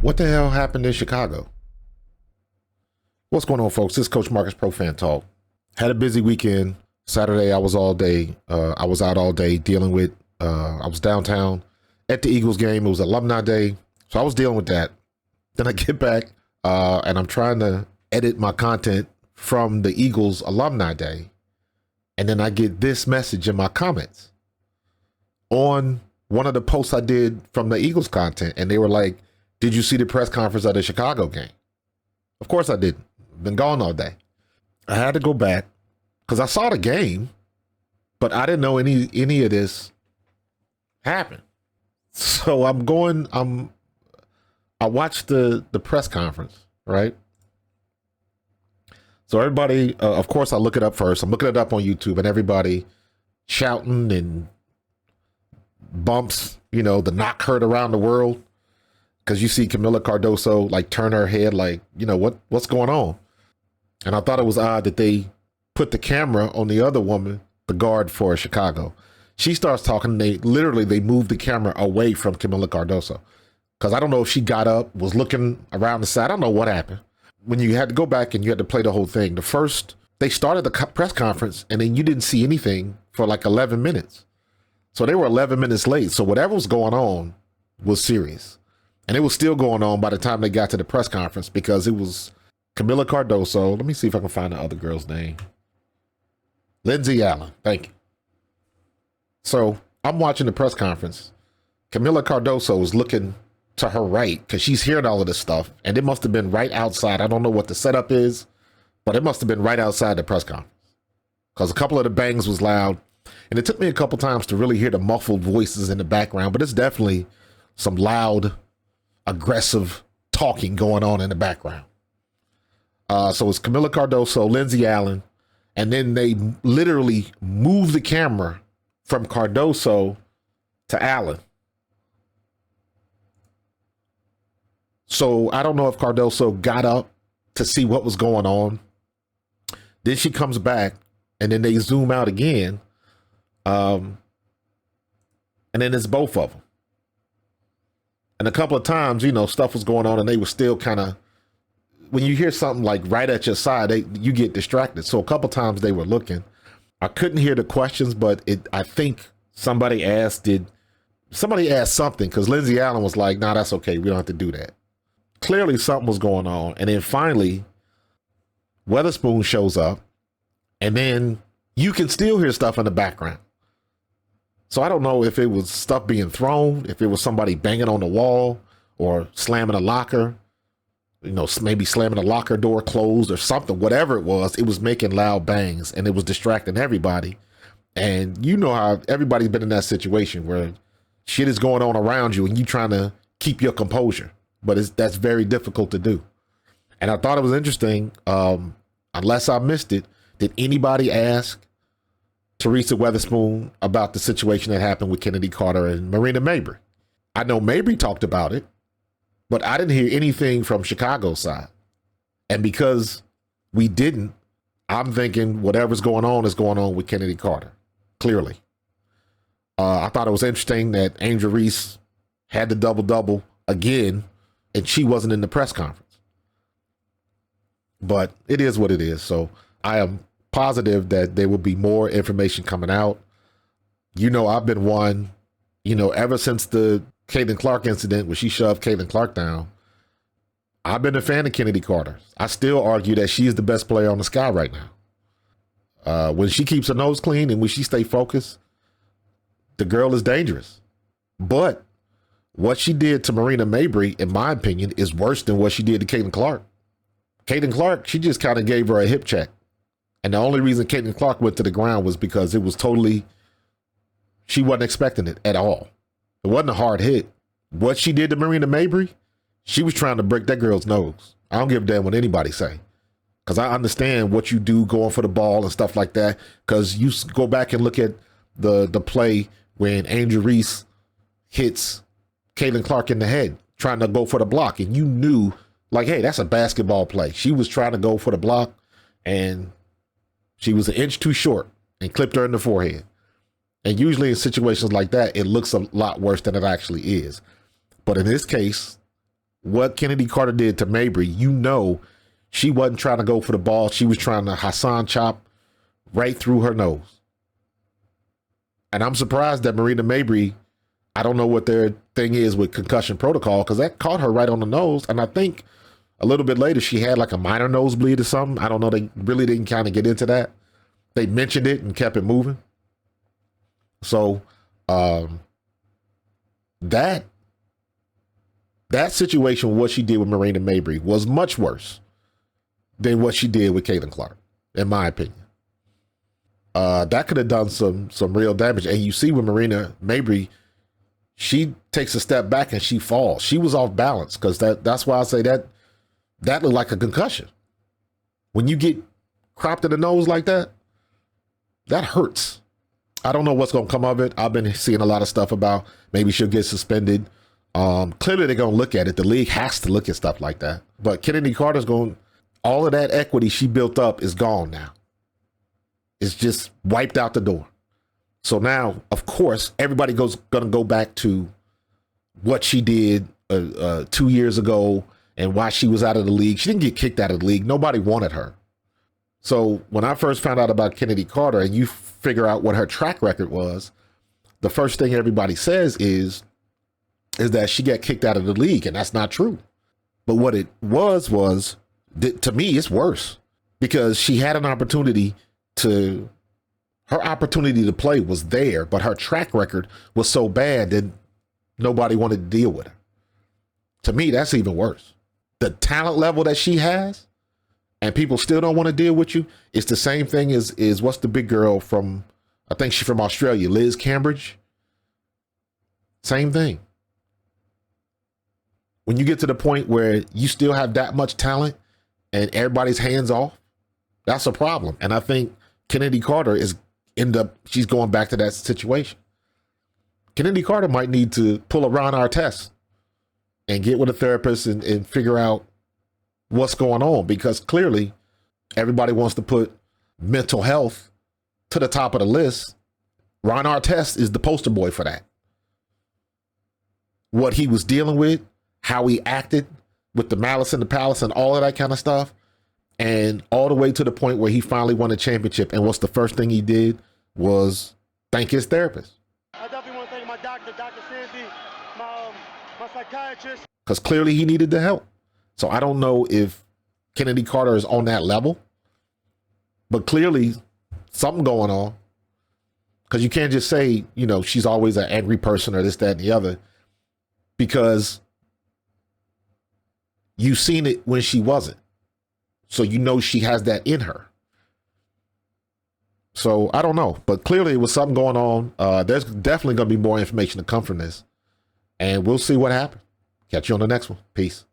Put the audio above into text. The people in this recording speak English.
What the hell happened in Chicago? What's going on, folks? This is Coach Marcus Pro Fan Talk. Had a busy weekend. Saturday, I was all day. I was out all day dealing with, I was downtown at the Eagles game. It was Alumni Day. So I was dealing with that. Then I get back and I'm trying to edit my content from the Eagles Alumni Day. And then I get this message in my comments on one of the posts I did from the Eagles content. And they were like, did you see the press conference of the Chicago game? Of course I didn't. Been gone all day. I had to go back because I saw the game, but I didn't know any of this happened. So I watched the press conference, right? So everybody, of course I look it up first. I'm looking it up on YouTube and everybody shouting and bumps, the knock heard around the world. Because you see Camila Cardoso like turn her head like, what's going on? And I thought it was odd that they put the camera on the other woman, the guard for Chicago. She starts talking. They moved the camera away from Camila Cardoso. Because I don't know if she got up, was looking around the side. I don't know what happened. When you had to go back and you had to play the whole thing, they started the press conference and then you didn't see anything for like 11 minutes. So they were 11 minutes late. So whatever was going on was serious. And it was still going on by the time they got to the press conference because it was Camila Cardoso. Let me see if I can find the other girl's name. Lindsay Allen. Thank you. So I'm watching the press conference. Camila Cardoso is looking to her right because she's hearing all of this stuff. And it must have been right outside. I don't know what the setup is, but it must have been right outside the press conference because a couple of the bangs was loud. And it took me a couple times to really hear the muffled voices in the background, but it's definitely some loud, aggressive talking going on in the background. So it's Camila Cardoso, Lindsay Allen, and then they literally move the camera from Cardoso to Allen. So I don't know if Cardoso got up to see what was going on. Then she comes back, and then they zoom out again. And then it's both of them. And a couple of times, stuff was going on and they were still kind of, when you hear something like right at your side, you get distracted. So a couple of times they were looking. I couldn't hear the questions, but I think somebody asked something because Lindsay Allen was like, nah, that's okay. We don't have to do that. Clearly something was going on. And then finally, Weatherspoon shows up and then you can still hear stuff in the background. So I don't know if it was stuff being thrown, if it was somebody banging on the wall or slamming a locker, maybe slamming a locker door closed or something, whatever it was making loud bangs and it was distracting everybody. And you know how everybody's been in that situation where shit is going on around you and you trying to keep your composure, but that's very difficult to do. And I thought it was interesting, unless I missed it, did anybody ask Teresa Weatherspoon about the situation that happened with Kennedy Carter and Marina Mabry? I know Mabry talked about it, but I didn't hear anything from Chicago's side. And because we didn't, I'm thinking whatever's going on is going on with Kennedy Carter, clearly. I thought it was interesting that Angel Reese had the double-double again, and she wasn't in the press conference. But it is what it is. So I am positive that there will be more information coming out. I've been one, ever since the Caitlin Clark incident where she shoved Caitlin Clark down, I've been a fan of Kennedy Carter. I still argue that she is the best player on the sky right now. When she keeps her nose clean and when she stay focused, the girl is dangerous. But what she did to Marina Mabry, in my opinion, is worse than what she did to Caitlin Clark. Caitlin Clark, she just kind of gave her a hip check. And the only reason Caitlin Clark went to the ground was because it was she wasn't expecting it at all. It wasn't a hard hit. What she did to Marina Mabry, she was trying to break that girl's nose. I don't give a damn what anybody say. Because I understand what you do going for the ball and stuff like that. Because you go back and look at the play when Angel Reese hits Caitlin Clark in the head, trying to go for the block. And you knew, like, hey, that's a basketball play. She was trying to go for the block, and she was an inch too short and clipped her in the forehead. And usually in situations like that, it looks a lot worse than it actually is. But in this case, what Kennedy Carter did to Mabry, you know, she wasn't trying to go for the ball. She was trying to Hassan chop right through her nose. And I'm surprised that Marina Mabry, I don't know what their thing is with concussion protocol, because that caught her right on the nose. And I think a little bit later, she had like a minor nosebleed or something. I don't know. They really didn't kind of get into that. They mentioned it and kept it moving. So that situation, what she did with Marina Mabry, was much worse than what she did with Caitlin Clark, in my opinion. That could have done some real damage. And you see with Marina Mabry, she takes a step back and she falls. She was off balance, because that's why I say that looked like a concussion. When you get cropped in the nose like that, that hurts. I don't know what's going to come of it. I've been seeing a lot of stuff about maybe she'll get suspended. Clearly they're going to look at it. The league has to look at stuff like that. But Kennedy Carter's all of that equity she built up is gone now. It's just wiped out the door. So now, of course, everybody going to go back to what she did 2 years ago and why she was out of the league. She didn't get kicked out of the league. Nobody wanted her. So when I first found out about Kennedy Carter and you figure out what her track record was, the first thing everybody says is that she got kicked out of the league, and that's not true. But what it was to me, it's worse, because she had an opportunity her opportunity to play was there, but her track record was so bad that nobody wanted to deal with her. To me, that's even worse. The talent level that she has, and people still don't want to deal with you, it's the same thing as what's the big girl from, I think she's from Australia, Liz Cambridge. Same thing. When you get to the point where you still have that much talent and everybody's hands off, that's a problem. And I think Kennedy Carter she's going back to that situation. Kennedy Carter might need to pull a Ron Artest and get with a therapist and figure out what's going on, because clearly everybody wants to put mental health to the top of the list. Ron Artest is the poster boy for that. What he was dealing with, how he acted with the Malice in the Palace and all of that kind of stuff, and all the way to the point where he finally won a championship. And what's the first thing he did was thank his therapist. I definitely want to thank my doctor, Dr. Sandy, my psychiatrist. Because clearly he needed the help. So I don't know if Kennedy Carter is on that level, but clearly something going on. Because you can't just say, she's always an angry person or this, that, and the other, because you've seen it when she wasn't. So she has that in her. So I don't know, but clearly it was something going on. There's definitely going to be more information to come from this, and we'll see what happens. Catch you on the next one. Peace.